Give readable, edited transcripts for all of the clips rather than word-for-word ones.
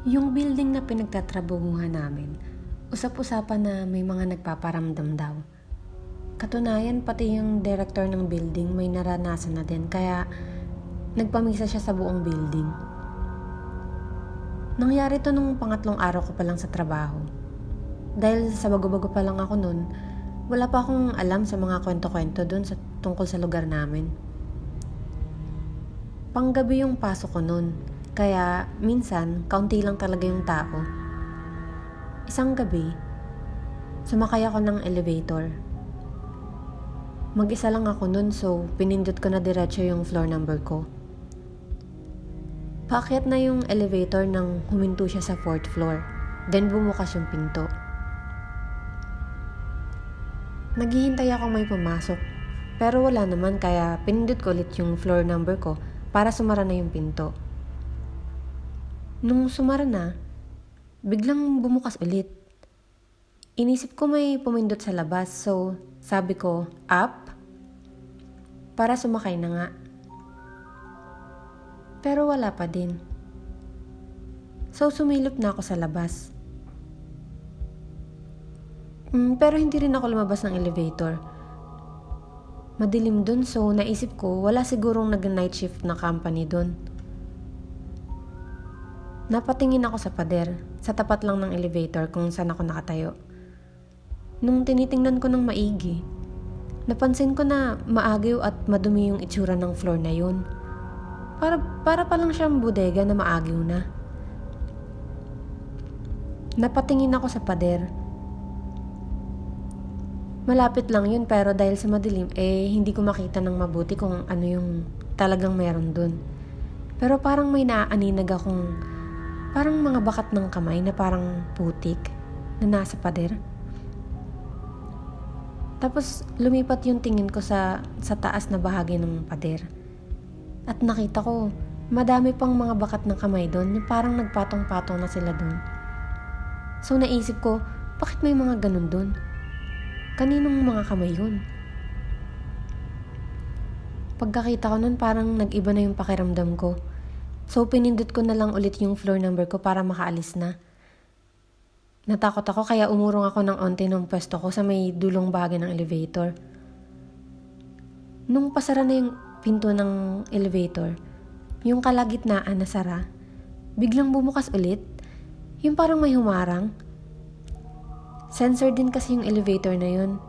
Yung building na pinagtatrabahuhan namin, usap-usapan na may mga nagpaparamdam daw. Katunayan, pati yung director ng building may naranasan na din, kaya nagpamisa siya sa buong building. Nangyari to nung pangatlong araw ko pa lang sa trabaho. Dahil sa bago-bago pa lang ako nun, wala pa akong alam sa mga kwento-kwento dun tungkol sa lugar namin. Panggabi yung pasok ko nun, kaya minsan kaunti lang talaga yung tao. Isang gabi, sumakay ako ng elevator. Mag-isa lang ako nun, so pinindot ko na diretso yung floor number ko. Paakyat na yung elevator nang huminto siya sa 4th floor. Then bumukas yung pinto. Naghihintay ako may pumasok. Pero wala naman, kaya pinindot ko ulit yung floor number ko para sumara na yung pinto. Nung sumara na, biglang bumukas ulit. Inisip ko may pumindot sa labas, so sabi ko, up? Para sumakay na nga. Pero wala pa din. So sumilip na ako sa labas. Pero hindi rin ako lumabas ng elevator. Madilim dun, so naisip ko wala sigurong nag-night shift na company dun. Napatingin ako sa pader, sa tapat lang ng elevator kung saan ako nakatayo. Nung tinitingnan ko ng maigi, napansin ko na maagyaw at madumi yung itsura ng floor na yun. Para pa lang siyang bodega na maagyaw na. Napatingin ako sa pader. Malapit lang yun, pero dahil sa madilim, hindi ko makita ng mabuti kung ano yung talagang meron dun. Pero parang may naaaninag akong parang mga bakat ng kamay na parang putik na nasa pader. Tapos lumipat yung tingin ko sa taas na bahagi ng pader. At nakita ko, madami pang mga bakat ng kamay doon, yung parang nagpatong-patong na sila doon. So naisip ko, bakit may mga ganun doon? Kaninong mga kamay yun? Pagkakita ko nun, parang nag-iba na yung pakiramdam ko. So pinindot ko na lang ulit yung floor number ko para makaalis na. Natakot ako, kaya umurong ako ng onte ng pwesto ko sa may dulong bahagi ng elevator. Nung pasara na yung pinto ng elevator, yung kalagitnaan na sara, biglang bumukas ulit. Yung parang may humarang. Sensor din kasi yung elevator na yun.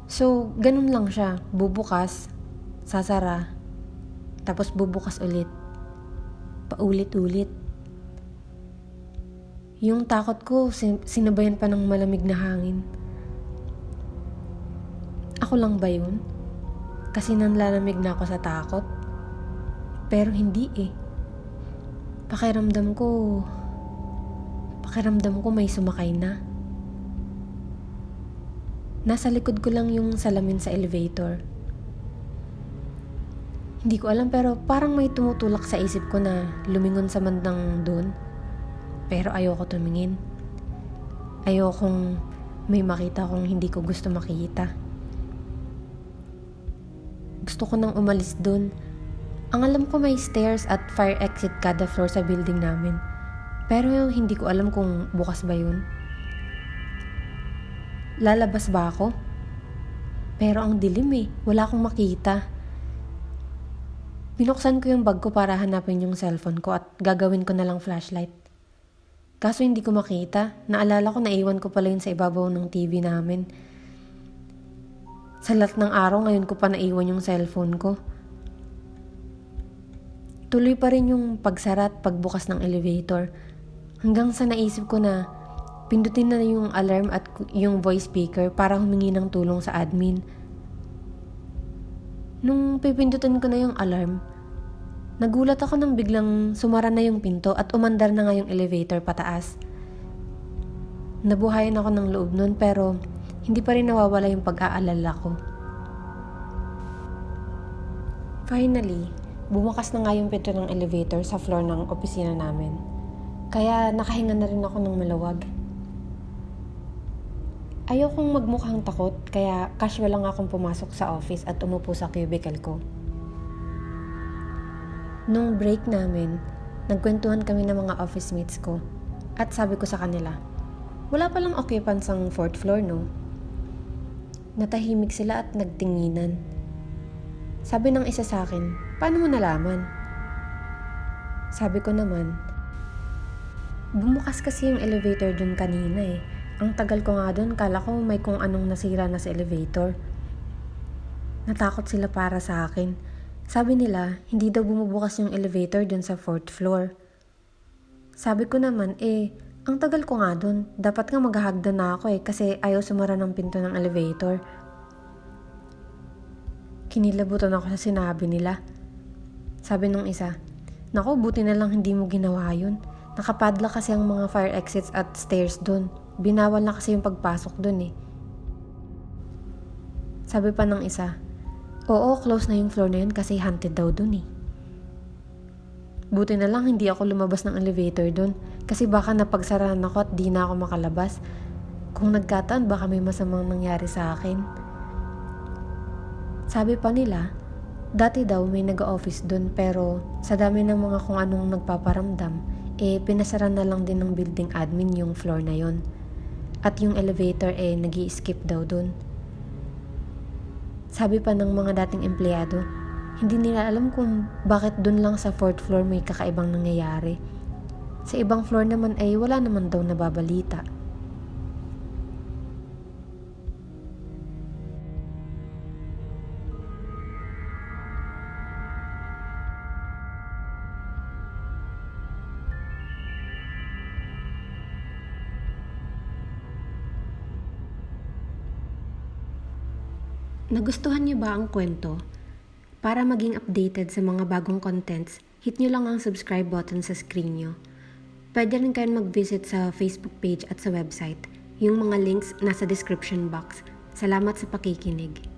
So, ganun lang siya. Bubukas, sasara, tapos bubukas ulit. Paulit-ulit. Yung takot ko, sinabayan pa ng malamig na hangin. Ako lang ba yun? Kasi nanlalamig na ako sa takot. Pero hindi eh. Pakiramdam ko may sumakay na. Nasa likod ko lang yung salamin sa elevator. Hindi ko alam, pero parang may tumutulak sa isip ko na lumingon sa bandang doon. Pero ayoko tumingin. Ayokong may makita kung hindi ko gusto makita. Gusto ko nang umalis dun. Ang alam ko may stairs at fire exit kada floor sa building namin. Pero hindi ko alam kung bukas ba yun. Lalabas ba ako? Pero ang dilim eh. Wala akong makita. Binuksan ko yung bag ko para hanapin yung cellphone ko at gagawin ko na lang flashlight. Kaso hindi ko makita. Naalala ko naiwan ko pala yun sa ibabaw ng TV namin. Sa lahat ng araw, ngayon ko pa naiwan yung cellphone ko. Tuloy pa rin yung pagsara at pagbukas ng elevator. Hanggang sa naisip ko na pindutin na yung alarm at yung voice speaker para humingi ng tulong sa admin. Nung pipindutin ko na yung alarm, nagulat ako nang biglang sumara na yung pinto at umandar na nga yung elevator pataas. Nabuhayan ako ng loob nun, pero hindi pa rin nawawala yung pag-aalala ko. Finally, bumukas na nga yung pinto ng elevator sa floor ng opisina namin. Kaya nakahinga na rin ako ng maluwag. Ayokong magmukhang takot, kaya casual lang akong pumasok sa office at umupo sa cubicle ko. Nung break namin, Nagkwentuhan kami ng mga office mates ko. At sabi ko sa kanila, wala palang occupants ang 4th floor, no? Natahimik sila at nagtinginan. Sabi ng isa sa akin, paano mo nalaman? Sabi ko naman, bumukas kasi yung elevator dun kanina eh. Ang tagal ko nga dun, kala ko may kung anong nasira na sa elevator. Natakot sila para sa akin. Sabi nila, hindi daw bumubukas yung elevator dun sa 4th floor. Sabi ko naman, ang tagal ko nga dun. Dapat nga maghahagdan na ako kasi ayaw sumara ng pinto ng elevator. Kinilabutan ako sa sinabi nila. Sabi nung isa, naku, buti na lang hindi mo ginawa yun. Nakapadla kasi ang mga fire exits at stairs dun. Binawal na kasi yung pagpasok dun eh. Sabi pa ng isa, oo, close na yung floor na yun kasi haunted daw dun eh. Buti na lang hindi ako lumabas ng elevator dun kasi baka napagsarahan ako at di na ako makalabas. Kung nagkataon baka may masamang nangyari sa akin. Sabi pa nila, dati daw may nag-office dun pero sa dami ng mga kung anong nagpaparamdam, pinasara na lang din ng building admin yung floor na yon. At yung elevator nag-i-skip daw dun. Sabi pa ng mga dating empleyado, hindi nila alam kung bakit dun lang sa 4th floor may kakaibang nangyayari. Sa ibang floor naman wala naman daw nababalita. Nagustuhan niyo ba ang kwento? Para maging updated sa mga bagong contents, hit nyo lang ang subscribe button sa screen nyo. Pwede rin kayo mag-visit sa Facebook page at sa website. Yung mga links nasa description box. Salamat sa pakikinig.